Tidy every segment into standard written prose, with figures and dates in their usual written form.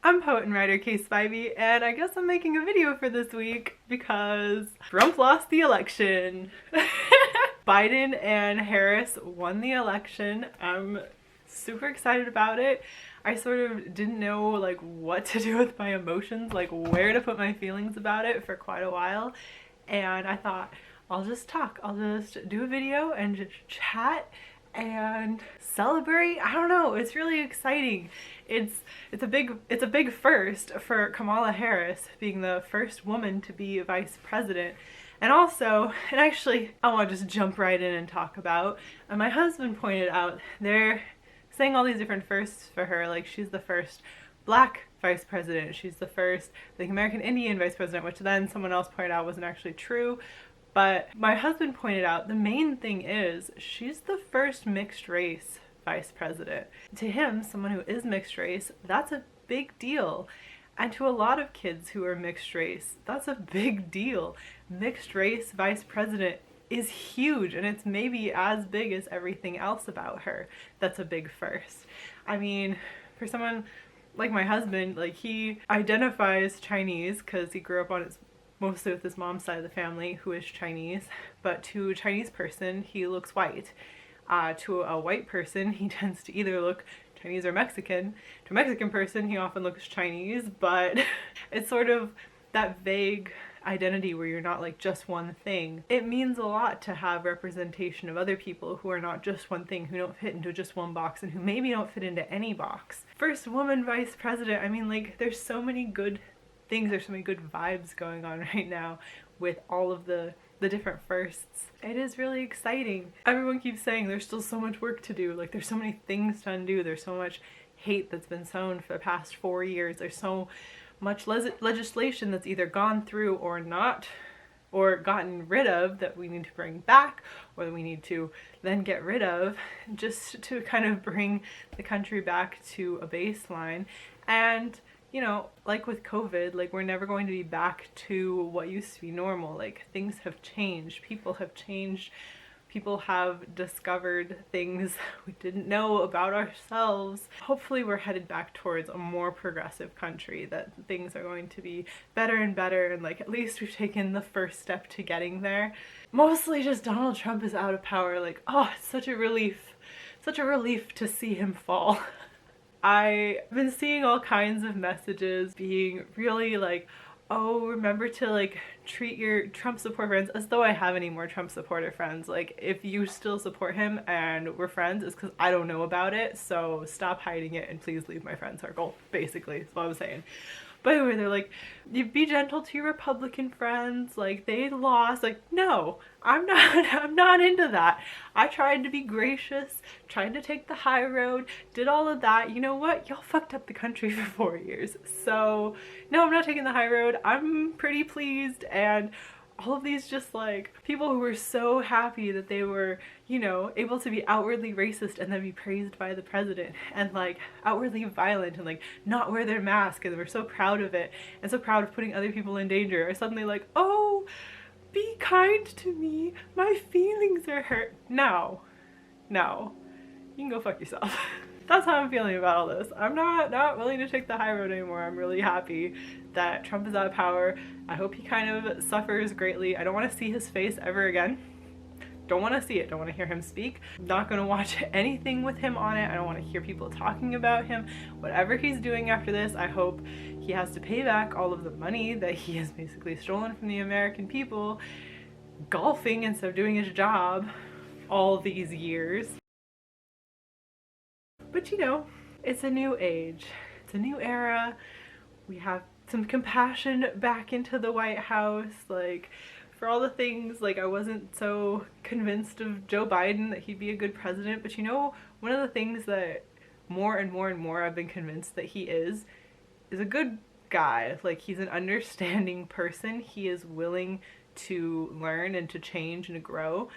I'm poet and writer Case Spivey, and I guess I'm making a video for this week because Trump lost the election. Biden and Harris won the election. I'm super excited about it. I sort of didn't know like what to do with my emotions, like where to put my feelings about it for quite a while. And I thought, I'll just talk. I'll just do a video and just chat and celebrate. I don't know, it's really exciting. It's a big first for Kamala Harris being the first woman to be vice president. And also, and actually I want to just jump right in and talk about, and my husband pointed out, they're saying all these different firsts for her, like she's the first black vice president, she's the first like American Indian vice president, which then someone else pointed out wasn't actually true. But my husband pointed out the main thing is she's the first mixed race vice president. To him, someone who is mixed race, that's a big deal. And to a lot of kids who are mixed race, that's a big deal. Mixed race vice president is huge, and it's maybe as big as everything else about her. That's a big first. I mean, for someone like my husband, like he identifies Chinese because he grew up on his mostly with his mom's side of the family who is Chinese, but to a Chinese person he looks white. To a white person he tends to either look Chinese or Mexican. To a Mexican person he often looks Chinese, but it's sort of that vague identity where you're not like just one thing. It means a lot to have representation of other people who are not just one thing, who don't fit into just one box, and who maybe don't fit into any box. First woman vice president, I mean, like there's so many good things, there's so many good vibes going on right now with all of the different firsts. It is really exciting. Everyone keeps saying there's still so much work to do, like there's so many things to undo, there's so much hate that's been sown for the past 4 years, there's so much legislation that's either gone through or not, or gotten rid of that we need to bring back, or that we need to then get rid of, just to kind of bring the country back to a baseline. And you know, like with COVID, like we're never going to be back to what used to be normal. Like things have changed, people have changed, people have discovered things we didn't know about ourselves. Hopefully we're headed back towards a more progressive country, that things are going to be better and better, and like at least we've taken the first step to getting there. Mostly just Donald Trump is out of power. Like, oh, it's such a relief to see him fall. I've been seeing all kinds of messages being really like, oh, remember to like treat your Trump supporter friends, as though I have any more Trump supporter friends. Like if you still support him and we're friends, it's because I don't know about it, so stop hiding it and please leave my friend circle, basically is what I'm saying. But anyway, they're like, you be gentle to your Republican friends, like they lost. Like, no, I'm not into that. I tried to be gracious, tried to take the high road, did all of that. You know what? Y'all fucked up the country for 4 years. So no, I'm not taking the high road. I'm pretty pleased. And all of these just like people who were so happy that they were, you know, able to be outwardly racist and then be praised by the president, and like outwardly violent and like not wear their mask, and they were so proud of it and so proud of putting other people in danger, are suddenly like, oh, be kind to me, my feelings are hurt. No, you can go fuck yourself. That's how I'm feeling about all this. I'm not willing to take the high road anymore. I'm really happy that Trump is out of power. I hope he kind of suffers greatly. I don't want to see his face ever again. Don't want to see it. Don't want to hear him speak. Not going to watch anything with him on it. I don't want to hear people talking about him. Whatever he's doing after this, I hope he has to pay back all of the money that he has basically stolen from the American people, golfing instead of doing his job all these years. But you know, it's a new age, it's a new era. We have some compassion back into the White House, like for all the things, like I wasn't so convinced of Joe Biden that he'd be a good president, but you know, one of the things that more and more I've been convinced that he is a good guy. Like he's an understanding person, he is willing to learn and to change and to grow,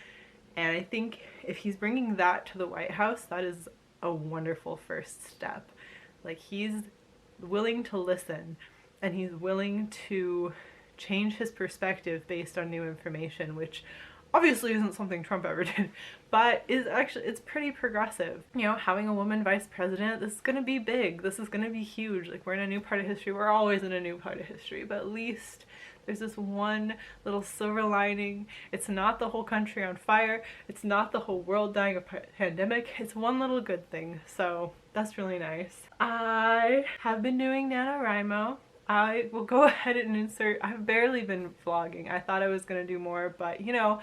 and I think if he's bringing that to the White House, that is a wonderful first step. Like he's willing to listen, and he's willing to change his perspective based on new information, which obviously isn't something Trump ever did, but is actually, it's pretty progressive. You know, having a woman vice president, this is gonna be big. This is gonna be huge. Like, we're in a new part of history. We're always in a new part of history, but at least there's this one little silver lining. It's not the whole country on fire. It's not the whole world dying of pandemic. It's one little good thing. So that's really nice. I have been doing NaNoWriMo. I will go ahead and insert, I've barely been vlogging. I thought I was gonna do more, but you know,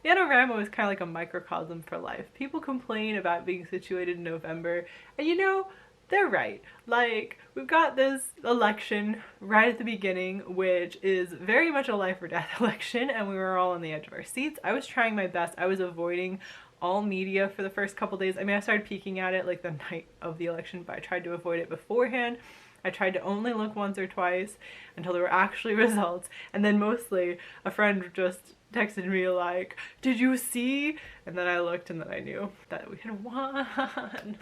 NaNoWriMo is kind of like a microcosm for life. People complain about being situated in November, and you know, they're right. Like, we've got this election right at the beginning, which is very much a life or death election, and we were all on the edge of our seats. I was trying my best. I was avoiding all media for the first couple days. I mean, I started peeking at it like the night of the election, but I tried to avoid it beforehand. I tried to only look once or twice until there were actually results, and then mostly a friend just texted me like, "Did you see?" And then I looked, and then I knew that we had won.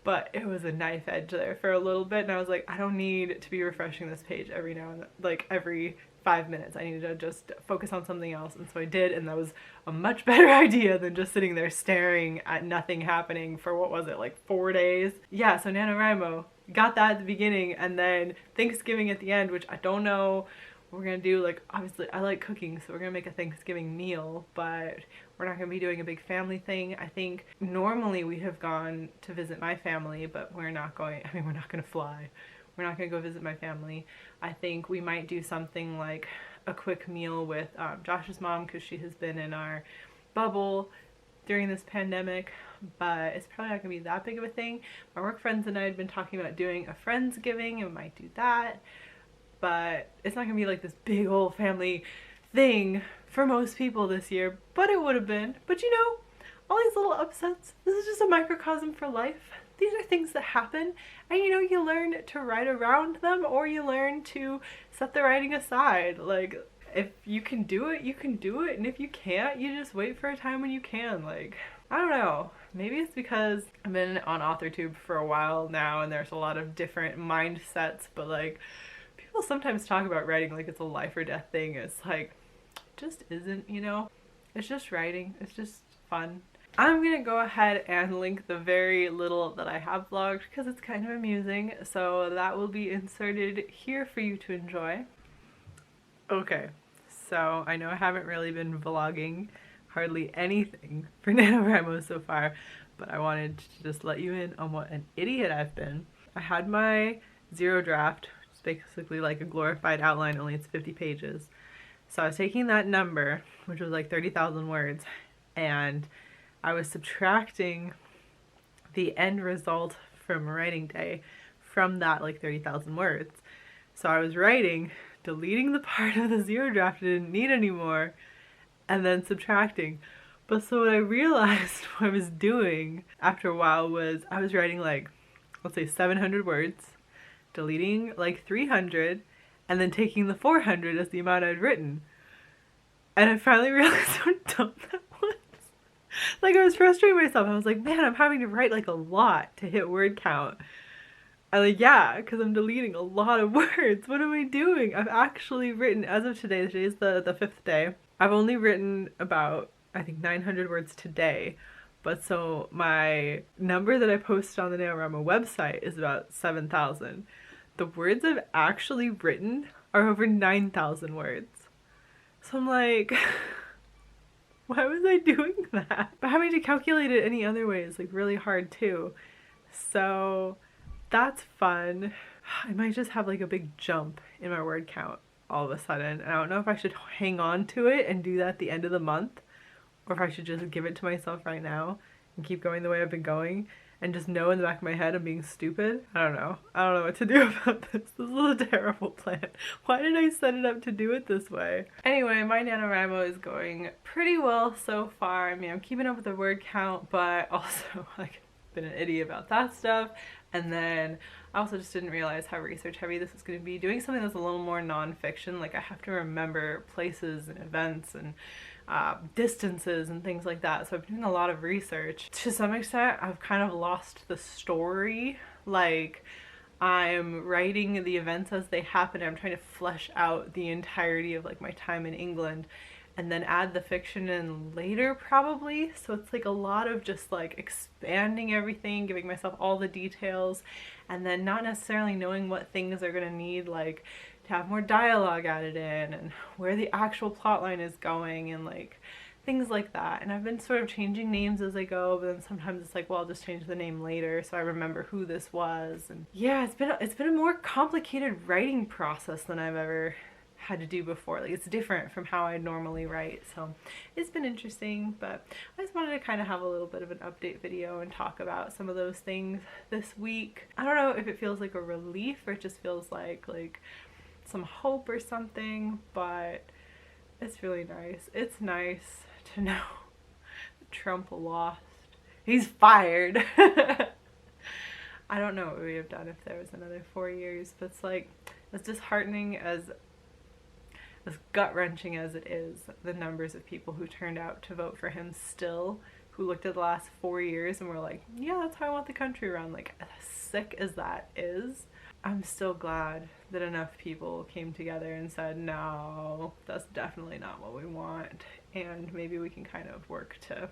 But it was a knife edge there for a little bit, and I was like, I don't need to be refreshing this page every now and then, like every 5 minutes. I needed to just focus on something else, and so I did, and that was a much better idea than just sitting there staring at nothing happening for, what was it, like 4 days? Yeah, so NaNoWriMo, got that at the beginning, and then Thanksgiving at the end, which I don't know what we're gonna do. Like, obviously I like cooking, so we're gonna make a Thanksgiving meal, but we're not gonna be doing a big family thing. I think normally we have gone to visit my family, but we're not going, I mean, we're not gonna fly. We're not gonna go visit my family. I think we might do something like a quick meal with Josh's mom, because she has been in our bubble during this pandemic, but it's probably not gonna be that big of a thing. My work friends and I had been talking about doing a Friendsgiving, and we might do that, but it's not gonna be like this big old family thing for most people this year, but it would have been. But you know, all these little upsets, this is just a microcosm for life. These are things that happen, and you know, you learn to write around them, or you learn to set the writing aside. Like, if you can do it, you can do it, and if you can't, you just wait for a time when you can. Like, I don't know, maybe it's because I've been on AuthorTube for a while now, and there's a lot of different mindsets, but like, people sometimes talk about writing like it's a life or death thing. It's like, it just isn't, you know? It's just writing, it's just fun. I'm gonna go ahead and link the very little that I have vlogged because it's kind of amusing, so that will be inserted here for you to enjoy. Okay, so I know I haven't really been vlogging hardly anything for NaNoWriMo so far, but I wanted to just let you in on what an idiot I've been. I had my zero draft, which is basically like a glorified outline, only it's 50 pages. So I was taking that number, which was like 30,000 words, and I was subtracting the end result from writing day from that like 30,000 words. So I was writing, deleting the part of the zero draft I didn't need anymore, and then subtracting. But so what I realized what I was doing after a while was I was writing like, let's say 700 words, deleting like 300, and then taking the 400 as the amount I'd written. And I finally realized how dumb that was. Like, I was frustrating myself. I was like, man, I'm having to write like a lot to hit word count. And like, yeah, because I'm deleting a lot of words. What am I doing? I've actually written, as of today, today is the 5th day, I've only written about, I think, 900 words today. But so my number that I posted on the NaNoWriMo website is about 7,000. The words I've actually written are over 9,000 words. So I'm like, why was I doing that? But having to calculate it any other way is like really hard too. So that's fun. I might just have like a big jump in my word count all of a sudden. I don't know if I should hang on to it and do that at the end of the month, or if I should just give it to myself right now and keep going the way I've been going and just know in the back of my head I'm being stupid. I don't know. I don't know what to do about this. This is a terrible plan. Why did I set it up to do it this way? Anyway, my NaNoWriMo is going pretty well so far. I mean, I'm keeping up with the word count, but also like been an idiot about that stuff. And then I also just didn't realize how research heavy this was going to be. Doing something that's a little more nonfiction, like I have to remember places and events and distances and things like that. So I've been doing a lot of research. To some extent, I've kind of lost the story. Like, I'm writing the events as they happen. I'm trying to flesh out the entirety of like my time in England. and then add the fiction in later probably. So it's like a lot of just like expanding everything, giving myself all the details, and then not necessarily knowing what things are gonna need like to have more dialogue added in and where the actual plot line is going and like things like that. And I've been sort of changing names as I go, but then sometimes it's like, well, I'll just change the name later so I remember who this was. And yeah, it's been a more complicated writing process than I've ever had to do before. Like, it's different from how I normally write, so it's been interesting. But I just wanted to kind of have a little bit of an update video and talk about some of those things this week. I don't know if it feels like a relief or it just feels like some hope or something, but it's really nice. It's nice to know that Trump lost. He's fired. I don't know what we would have done if there was another 4 years, but it's like, as disheartening, as gut-wrenching as it is, the numbers of people who turned out to vote for him still, who looked at the last 4 years and were like, yeah, that's how I want the country run. Like, as sick as that is, I'm still glad that enough people came together and said, no, that's definitely not what we want, and maybe we can kind of work to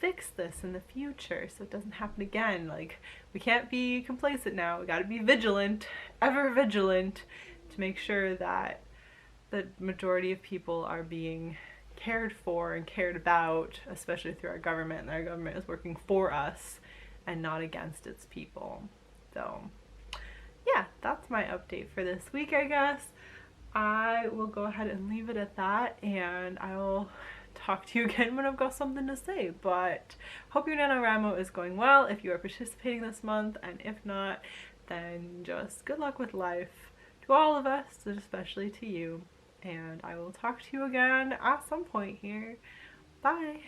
fix this in the future so it doesn't happen again. Like, we can't be complacent now. We gotta be vigilant, ever vigilant, to make sure that the majority of people are being cared for and cared about, especially through our government, and our government is working for us and not against its people. So yeah, that's my update for this week, I guess. I will go ahead and leave it at that, and I'll talk to you again when I've got something to say. But hope your NaNoWriMo is going well if you are participating this month, and if not, then just good luck with life to all of us, especially to you. And I will talk to you again at some point here. Bye!